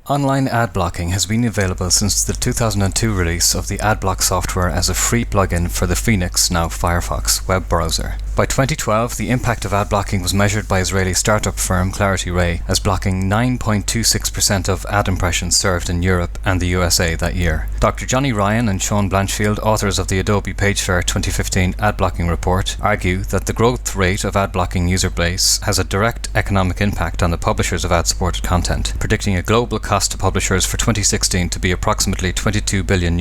Online ad blocking has been available since the 2002 release of the AdBlock software as a free plugin for the Phoenix, now Firefox, web browser. By 2012, the impact of ad blocking was measured by Israeli startup firm Clarity Ray as blocking 9.26% of ad impressions served in Europe and the USA that year. Dr. Johnny Ryan and Sean Blanchfield, authors of the Adobe PageFair 2015 ad blocking report, argue that the growth rate of ad blocking user base has a direct economic impact on the publishers of ad-supported content, predicting a global cost to publishers for 2016 to be approximately $22 billion.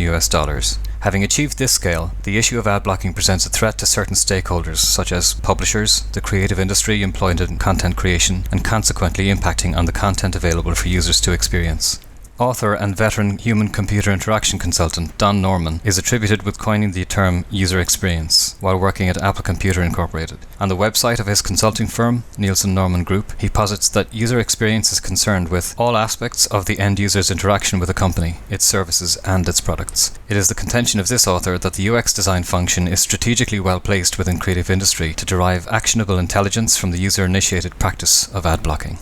Having achieved this scale, the issue of ad blocking presents a threat to certain stakeholders such as publishers, the creative industry employed in content creation, and consequently impacting on the content available for users to experience. Author and veteran human-computer interaction consultant Don Norman is attributed with coining the term user experience while working at Apple Computer Incorporated. On the website of his consulting firm, Nielsen Norman Group, he posits that user experience is concerned with all aspects of the end user's interaction with a company, its services, and its products. It is the contention of this author that the UX design function is strategically well placed within creative industry to derive actionable intelligence from the user-initiated practice of ad blocking.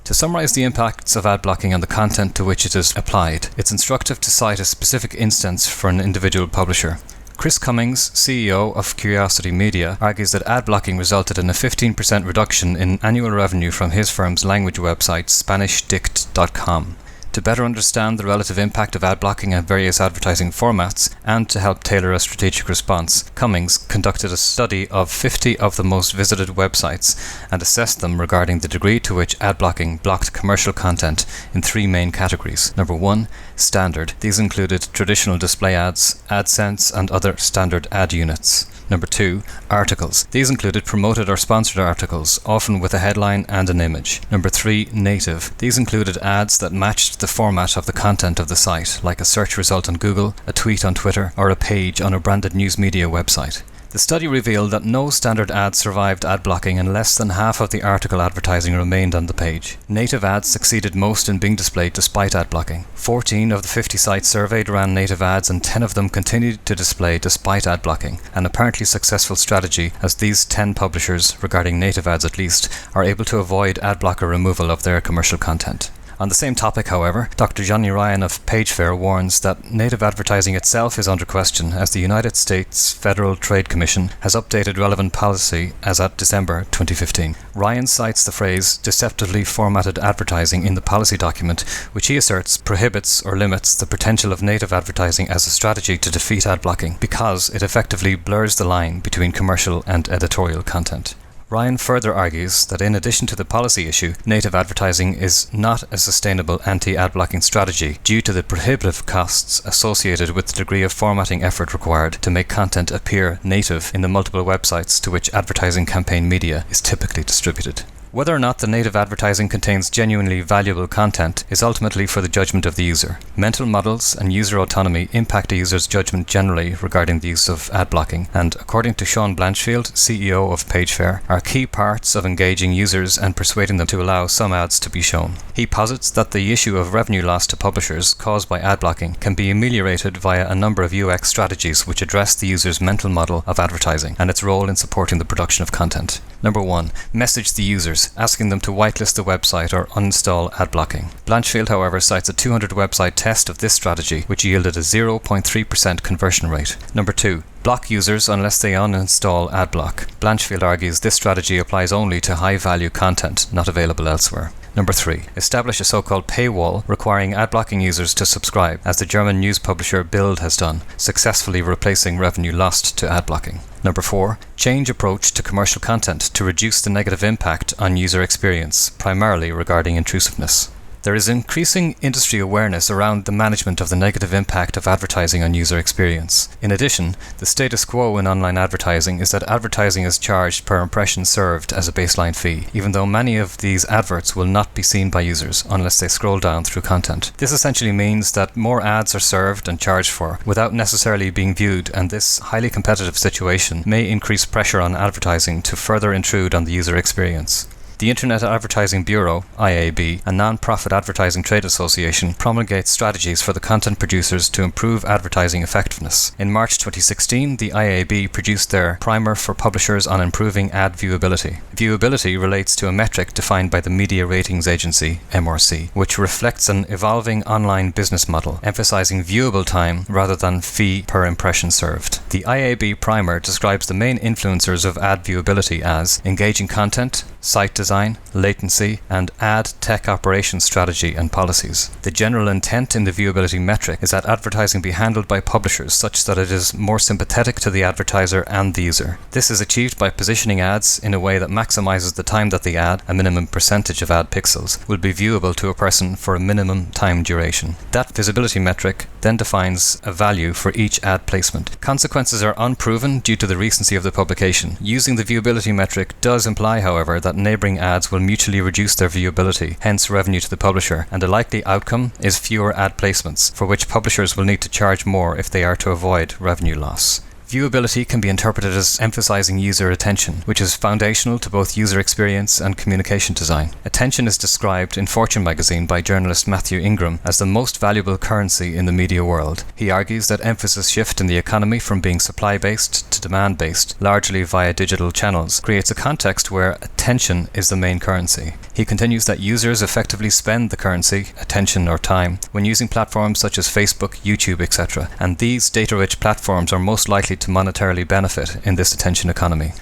To summarize the impacts of ad blocking on the content to which it is applied, it's instructive to cite a specific instance for an individual publisher. Chris Cummings, CEO of Curiosity Media, argues that ad blocking resulted in a 15% reduction in annual revenue from his firm's language website, SpanishDict.com. To better understand the relative impact of ad blocking on various advertising formats and to help tailor a strategic response, Cummings conducted a study of 50 of the most visited websites and assessed them regarding the degree to which ad blocking blocked commercial content in three main categories. Number 1, standard. These included traditional display ads, AdSense, and other standard ad units. Number 2, articles. These included promoted or sponsored articles, often with a headline and an image. Number 3, native. These included ads that matched the format of the content of the site, like a search result on Google, a tweet on Twitter, or a page on a branded news media website. The study revealed that no standard ads survived ad blocking and less than half of the article advertising remained on the page. Native ads succeeded most in being displayed despite ad blocking. 14 of the 50 sites surveyed ran native ads and 10 of them continued to display despite ad blocking, an apparently successful strategy as these 10 publishers, regarding native ads at least, are able to avoid ad blocker removal of their commercial content. On the same topic, however, Dr. Johnny Ryan of PageFair warns that native advertising itself is under question as the United States Federal Trade Commission has updated relevant policy as at December 2015. Ryan cites the phrase deceptively formatted advertising in the policy document, which he asserts prohibits or limits the potential of native advertising as a strategy to defeat ad blocking because it effectively blurs the line between commercial and editorial content. Ryan further argues that in addition to the policy issue, native advertising is not a sustainable anti-ad blocking strategy due to the prohibitive costs associated with the degree of formatting effort required to make content appear native in the multiple websites to which advertising campaign media is typically distributed. Whether or not the native advertising contains genuinely valuable content is ultimately for the judgment of the user. Mental models and user autonomy impact a user's judgment generally regarding the use of ad blocking, and according to Sean Blanchfield, CEO of PageFair, are key parts of engaging users and persuading them to allow some ads to be shown. He posits that the issue of revenue loss to publishers caused by ad blocking can be ameliorated via a number of UX strategies which address the user's mental model of advertising and its role in supporting the production of content. Number 1. Message the users, asking them to whitelist the website or uninstall ad blocking. Blanchfield, however, cites a 200 website test of this strategy, which yielded a 0.3% conversion rate. Number 2. Block users unless they uninstall adblock. Blanchfield argues this strategy applies only to high-value content not available elsewhere. Number 3. Establish a so-called paywall requiring ad-blocking users to subscribe, as the German news publisher Bild has done, successfully replacing revenue lost to ad-blocking. Number 4. Change approach to commercial content to reduce the negative impact on user experience, primarily regarding intrusiveness. There is increasing industry awareness around the management of the negative impact of advertising on user experience. In addition, the status quo in online advertising is that advertising is charged per impression served as a baseline fee, even though many of these adverts will not be seen by users unless they scroll down through content. This essentially means that more ads are served and charged for without necessarily being viewed, and this highly competitive situation may increase pressure on advertising to further intrude on the user experience. The Internet Advertising Bureau, IAB, a non-profit advertising trade association, promulgates strategies for the content producers to improve advertising effectiveness. In March 2016, the IAB produced their Primer for Publishers on Improving Ad Viewability. Viewability relates to a metric defined by the Media Ratings Agency, MRC, which reflects an evolving online business model, emphasizing viewable time rather than fee per impression served. The IAB Primer describes the main influencers of ad viewability as engaging content, site design, latency, and ad tech operations strategy and policies. The general intent in the viewability metric is that advertising be handled by publishers such that it is more sympathetic to the advertiser and the user. This is achieved by positioning ads in a way that maximizes the time that the ad, a minimum percentage of ad pixels, will be viewable to a person for a minimum time duration. That visibility metric then defines a value for each ad placement. Consequences are unproven due to the recency of the publication. Using the viewability metric does imply, however, that neighboring ads will mutually reduce their viewability, hence revenue to the publisher, and a likely outcome is fewer ad placements, for which publishers will need to charge more if they are to avoid revenue loss. Viewability can be interpreted as emphasizing user attention, which is foundational to both user experience and communication design. Attention is described in Fortune magazine by journalist Matthew Ingram as the most valuable currency in the media world. He argues that emphasis shift in the economy from being supply-based to demand-based, largely via digital channels, creates a context where attention is the main currency. He continues that users effectively spend the currency, attention or time, when using platforms such as Facebook, YouTube, etc., and these data-rich platforms are most likely to monetarily benefit in this attention economy.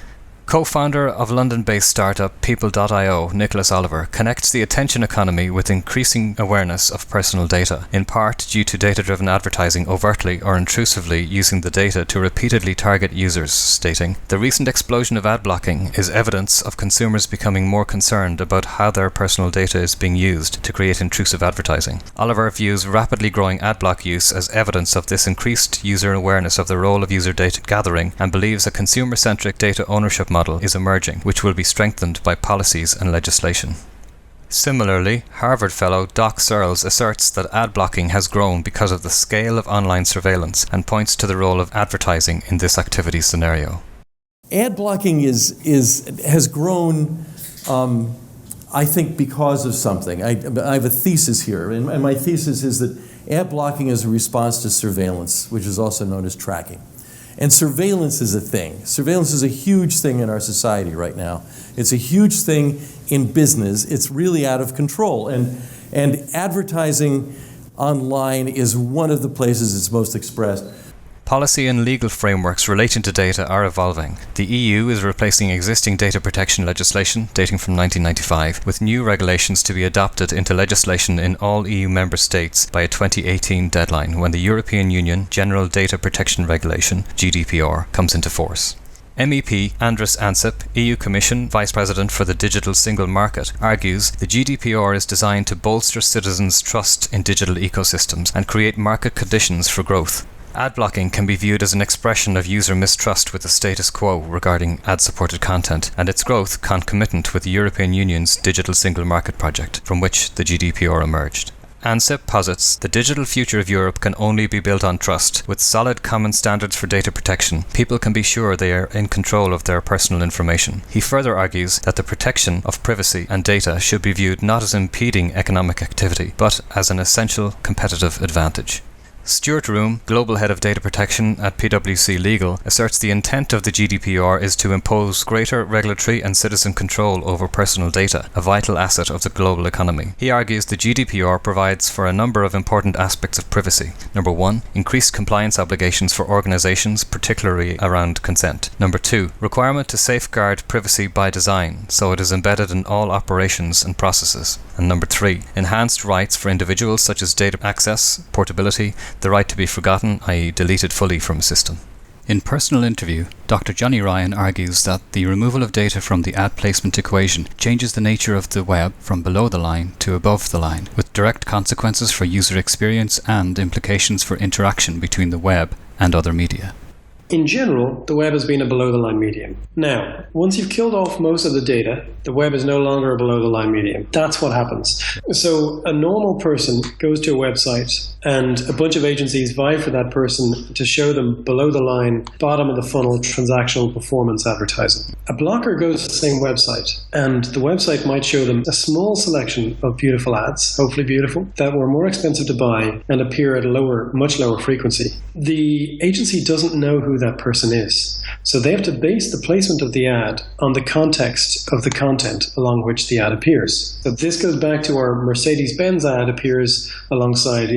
Co-founder of London-based startup People.io, Nicholas Oliver, connects the attention economy with increasing awareness of personal data, in part due to data-driven advertising overtly or intrusively using the data to repeatedly target users, stating, "The recent explosion of ad blocking is evidence of consumers becoming more concerned about how their personal data is being used to create intrusive advertising." Oliver views rapidly growing ad block use as evidence of this increased user awareness of the role of user data gathering and believes a consumer-centric data ownership model is emerging, which will be strengthened by policies and legislation. Similarly, Harvard fellow Doc Searles asserts that ad blocking has grown because of the scale of online surveillance and points to the role of advertising in this activity scenario. Ad blocking has grown, I think, because of something. I have a thesis here, and my thesis is that ad blocking is a response to surveillance, which is also known as tracking. And surveillance is a thing. Surveillance is a huge thing in our society right now. It's a huge thing in business. It's really out of control. And advertising online is one of the places it's most expressed. Policy and legal frameworks relating to data are evolving. The EU is replacing existing data protection legislation dating from 1995 with new regulations to be adopted into legislation in all EU member states by a 2018 deadline when the European Union General Data Protection Regulation, GDPR, comes into force. MEP Andrus Ansip, EU Commission Vice President for the Digital Single Market, argues the GDPR is designed to bolster citizens' trust in digital ecosystems and create market conditions for growth. Ad blocking can be viewed as an expression of user mistrust with the status quo regarding ad-supported content, and its growth concomitant with the European Union's Digital Single Market project, from which the GDPR emerged. Ansip posits the digital future of Europe can only be built on trust. With solid common standards for data protection, people can be sure they are in control of their personal information. He further argues that the protection of privacy and data should be viewed not as impeding economic activity, but as an essential competitive advantage. Stuart Room, Global Head of Data Protection at PwC Legal, asserts the intent of the GDPR is to impose greater regulatory and citizen control over personal data, a vital asset of the global economy. He argues the GDPR provides for a number of important aspects of privacy. Number 1, increased compliance obligations for organizations, particularly around consent. Number 2, requirement to safeguard privacy by design, so it is embedded in all operations and processes. And number 3, enhanced rights for individuals such as data access, portability, the right to be forgotten, i.e. deleted fully from a system. In Personal Interview, Dr. Johnny Ryan argues that the removal of data from the ad placement equation changes the nature of the web from below the line to above the line, with direct consequences for user experience and implications for interaction between the web and other media. In general, the web has been a below-the-line medium. Now, once you've killed off most of the data, the web is no longer a below-the-line medium. That's what happens. So a normal person goes to a website and a bunch of agencies vie for that person to show them below-the-line, bottom-of-the-funnel transactional performance advertising. A blocker goes to the same website, and the website might show them a small selection of beautiful ads, hopefully beautiful, that were more expensive to buy and appear at a much lower frequency. The agency doesn't know who that person is. So they have to base the placement of the ad on the context of the content along which the ad appears. So this goes back to our Mercedes-Benz ad appears alongside,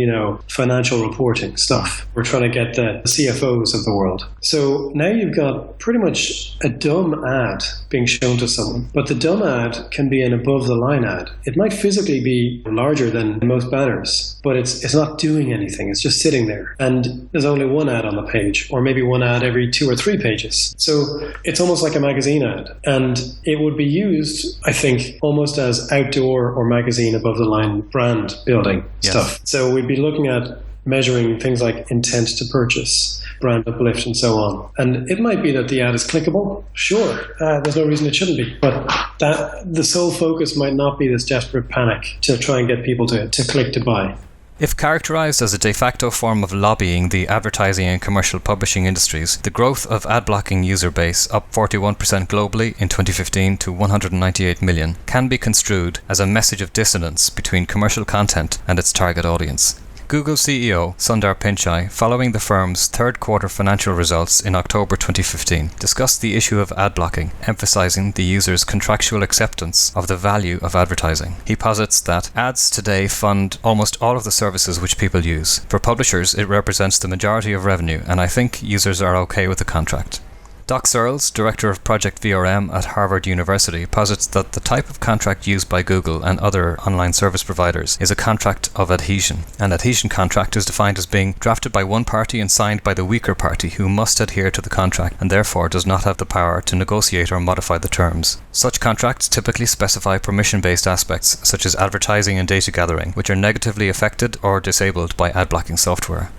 financial reporting stuff. We're trying to get the CFOs of the world. So now you've got pretty much a dumb ad being shown to someone, but the dumb ad can be an above-the-line ad. It might physically be larger than most banners, but it's not doing anything. It's just sitting there. And there's only one ad on the page, or maybe one ad every 2 or 3 pages. So it's almost like a magazine ad. And it would be used, I think, almost as outdoor or magazine above-the-line brand building stuff. So we'd be looking at measuring things like intent to purchase, brand uplift, and so on. And it might be that the ad is clickable. Sure, there's no reason it shouldn't be. But that the sole focus might not be this desperate panic to try and get people to click to buy. If characterized as a de facto form of lobbying the advertising and commercial publishing industries, the growth of ad-blocking user base, up 41% globally in 2015 to 198 million, can be construed as a message of dissonance between commercial content and its target audience. Google CEO Sundar Pichai, following the firm's third quarter financial results in October 2015, discussed the issue of ad blocking, emphasizing the user's contractual acceptance of the value of advertising. He posits that ads today fund almost all of the services which people use. For publishers, it represents the majority of revenue, and I think users are okay with the contract. Doc Searles, director of Project VRM at Harvard University, posits that the type of contract used by Google and other online service providers is a contract of adhesion. An adhesion contract is defined as being drafted by one party and signed by the weaker party, who must adhere to the contract and therefore does not have the power to negotiate or modify the terms. Such contracts typically specify permission-based aspects such as advertising and data gathering, which are negatively affected or disabled by ad-blocking software.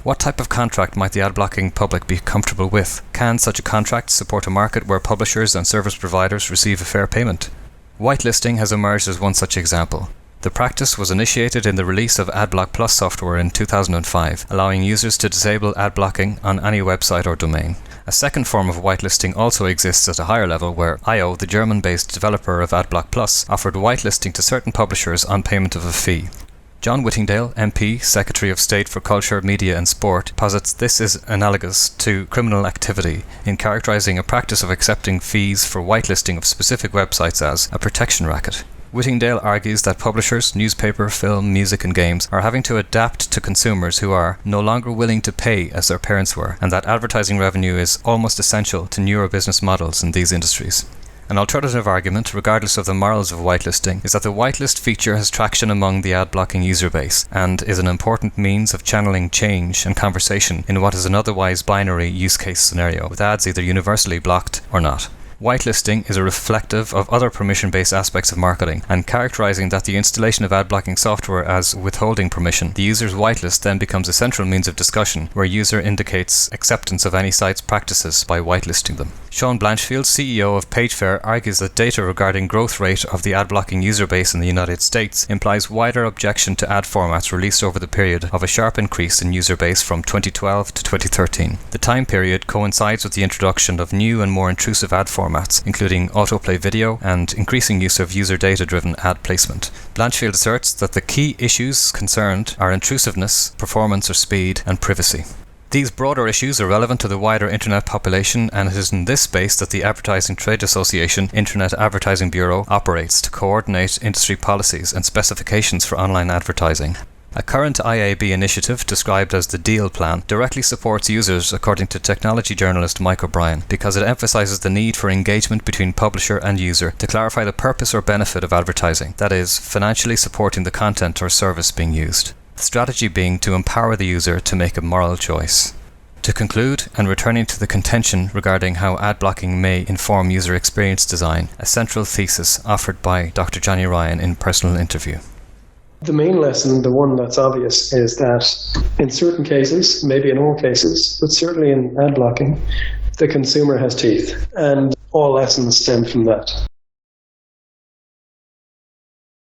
What type of contract might the ad-blocking public be comfortable with? Can such a contract support a market where publishers and service providers receive a fair payment? Whitelisting has emerged as one such example. The practice was initiated in the release of AdBlock Plus software in 2005, allowing users to disable ad blocking on any website or domain. A second form of whitelisting also exists at a higher level, where IO, the German-based developer of AdBlock Plus, offered whitelisting to certain publishers on payment of a fee. John Whittingdale, MP, Secretary of State for Culture, Media and Sport, posits this is analogous to criminal activity in characterizing a practice of accepting fees for whitelisting of specific websites as a protection racket. Whittingdale argues that publishers, newspaper, film, music and games are having to adapt to consumers who are no longer willing to pay as their parents were, and that advertising revenue is almost essential to newer business models in these industries. An alternative argument, regardless of the morals of whitelisting, is that the whitelist feature has traction among the ad-blocking user base and is an important means of channeling change and conversation in what is an otherwise binary use case scenario, with ads either universally blocked or not. Whitelisting is a reflective of other permission-based aspects of marketing, and characterizing that the installation of ad-blocking software as withholding permission, the user's whitelist then becomes a central means of discussion where user indicates acceptance of any site's practices by whitelisting them. Sean Blanchfield, CEO of PageFair, argues that data regarding growth rate of the ad-blocking user base in the United States implies wider objection to ad formats released over the period of a sharp increase in user base from 2012 to 2013. The time period coincides with the introduction of new and more intrusive ad formats, including autoplay video and increasing use of user data-driven ad placement. Blanchfield asserts that the key issues concerned are intrusiveness, performance or speed, and privacy. These broader issues are relevant to the wider internet population, and it is in this space that the Advertising Trade Association Internet Advertising Bureau operates to coordinate industry policies and specifications for online advertising. A current IAB initiative, described as the Deal Plan, directly supports users, according to technology journalist Mike O'Brien, because it emphasizes the need for engagement between publisher and user to clarify the purpose or benefit of advertising, that is, financially supporting the content or service being used. The strategy being to empower the user to make a moral choice. To conclude, and returning to the contention regarding how ad blocking may inform user experience design, a central thesis offered by Dr. Johnny Ryan in Personal Interview. The main lesson, the one that's obvious, is that in certain cases, maybe in all cases, but certainly in ad blocking, the consumer has teeth. And all lessons stem from that.